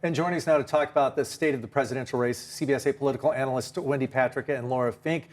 And joining us now to talk about the state of the presidential race, CBS 8 political analyst Wendy Patrick and Laura Fink.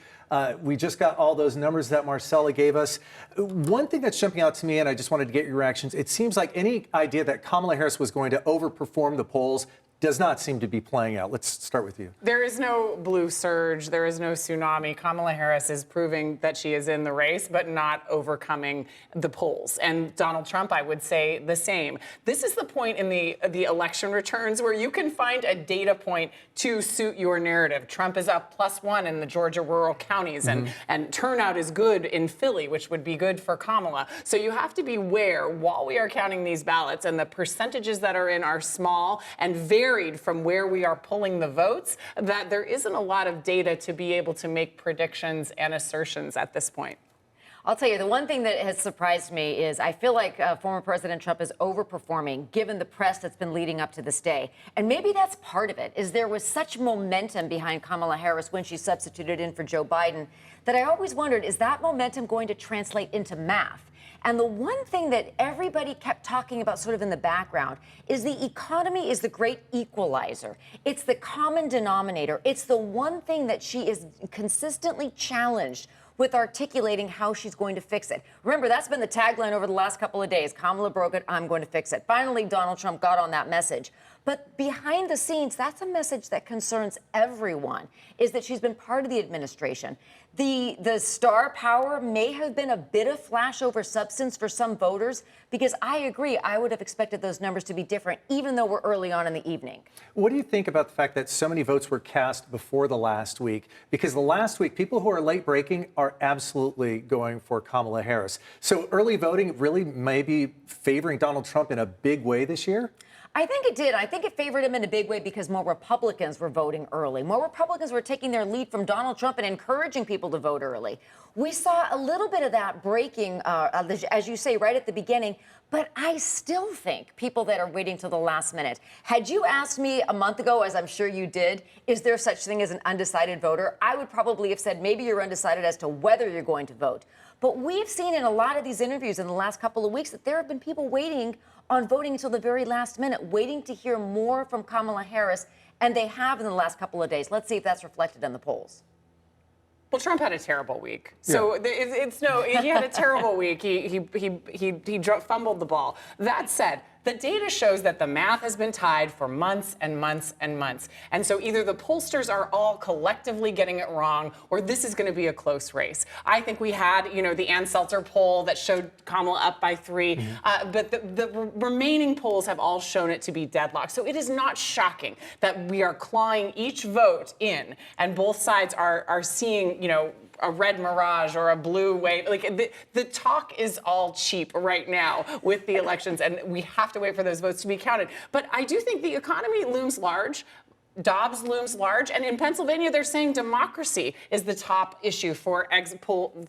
We just got all those numbers that Marcella gave us. One thing that's jumping out to me, and I just wanted to get your reactions, it seems like any idea that Kamala Harris was going to overperform the polls does not seem to be playing out. Let's start with you. There is no blue surge. There is no tsunami. Kamala Harris is proving that she is in the race, but not overcoming the polls. And Donald Trump, I would say the same. This is the point in the election returns where you can find a data point to suit your narrative. Trump is up +1 in the Georgia rural counties, and turnout is good in Philly, which would be good for Kamala. So you have to beware while we are counting these ballots, and the percentages that are in are small and varied from where we are pulling the votes, that there isn't a lot of data to be able to make predictions and assertions at this point. I'll tell you, the one thing that has surprised me is I feel like former President Trump is overperforming given the press that's been leading up to this day. And maybe that's part of it, is there was such momentum behind Kamala Harris when she substituted in for Joe Biden that I always wondered, is that momentum going to translate into math? And the one thing that everybody kept talking about sort of in the background is the economy is the great equalizer. It's the common denominator. It's the one thing that she is consistently challenged with articulating how she's going to fix it. Remember, that's been the tagline over the last couple of days. Kamala broke it, I'm going to fix it. Finally, Donald Trump got on that message. But behind the scenes, that's a message that concerns everyone, is that she's been part of the administration. The star power may have been a bit of flash over substance for some voters, because I agree, I would have expected those numbers to be different, even though we're early on in the evening. What do you think about the fact that so many votes were cast before the last week? Because the last week, people who are late breaking are absolutely going for Kamala Harris. So early voting really may be favoring Donald Trump in a big way this year? I think it did. I think it favored him in a big way because more Republicans were voting early. More Republicans were taking their lead from Donald Trump and encouraging people to vote early. We saw a little bit of that breaking, as you say, right at the beginning. But I still think people that are waiting till the last minute. Had you asked me a month ago, as I'm sure you did, is there such thing as an undecided voter? I would probably have said maybe you're undecided as to whether you're going to vote. But we've seen in a lot of these interviews in the last couple of weeks that there have been people waiting on voting until the very last minute, waiting to hear more from Kamala Harris, and they have in the last couple of days. Let's see if that's reflected in the polls. Well, Trump had a terrible week. So he had a terrible week. He fumbled the ball. That said, the data shows that the math has been tied for months and months and months. And so either the pollsters are all collectively getting it wrong, or this is going to be a close race. I think we had, the Ann Seltzer poll that showed Kamala up by 3, but the remaining polls have all shown it to be deadlocked. So it is not shocking that we are clawing each vote in, and both sides are seeing, a red mirage or a blue wave. Like the talk is all cheap right now with the elections, and we have to wait for those votes to be counted. But I do think the economy looms large. Dobbs looms large, and in Pennsylvania, they're saying democracy is the top issue for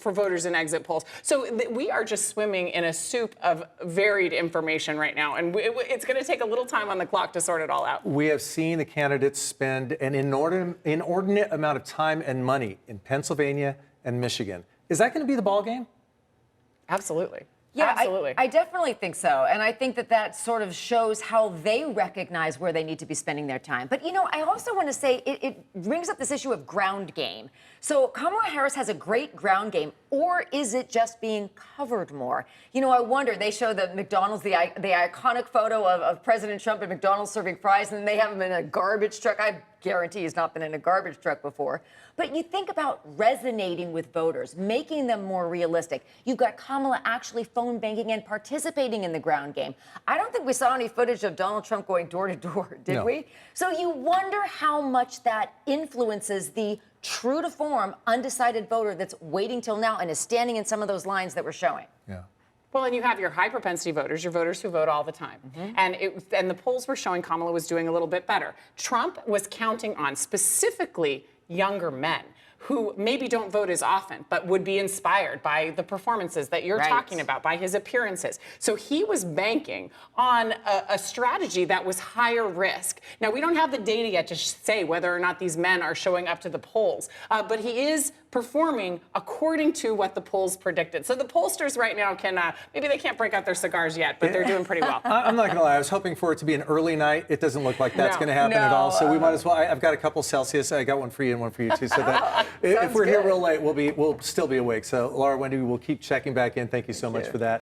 voters in exit polls. So we are just swimming in a soup of varied information right now, and it's going to take a little time on the clock to sort it all out. We have seen the candidates spend an inordinate amount of time and money in Pennsylvania and Michigan. Is that going to be the ballgame? Absolutely. Yeah, absolutely. I definitely think so. And I think that sort of shows how they recognize where they need to be spending their time. But, I also want to say it brings up this issue of ground game. So Kamala Harris has a great ground game, or is it just being covered more? I wonder, they show the McDonald's, the iconic photo of President Trump at McDonald's serving fries, and they have him in a garbage truck. I guarantee he's not been in a garbage truck before. But you think about resonating with voters, making them more realistic. You've got Kamala actually phone banking and participating in the ground game. I don't think we saw any footage of Donald Trump going door to door, did we? So you wonder how much that influences the true to form, undecided voter that's waiting till now and is standing in some of those lines that we're showing. Yeah. Well, and you have your high propensity voters, your voters who vote all the time. And the polls were showing Kamala was doing a little bit better. Trump was counting on specifically younger men who maybe don't vote as often, but would be inspired by the performances that you're talking about, by his appearances. So he was banking on a strategy that was higher risk. Now, we don't have the data yet to say whether or not these men are showing up to the polls, but he is performing according to what the polls predicted. So the pollsters right now can, maybe they can't break out their cigars yet, but they're doing pretty well. I'm not going to lie. I was hoping for it to be an early night. It doesn't look like that's No. going to happen at all. So we No. might as well. I've got a couple Celsius. I got one for you and one for you too. So that if we're here good. real late, we'll still be awake. So Laura, Wendy, we'll keep checking back in. Thank you so much for that.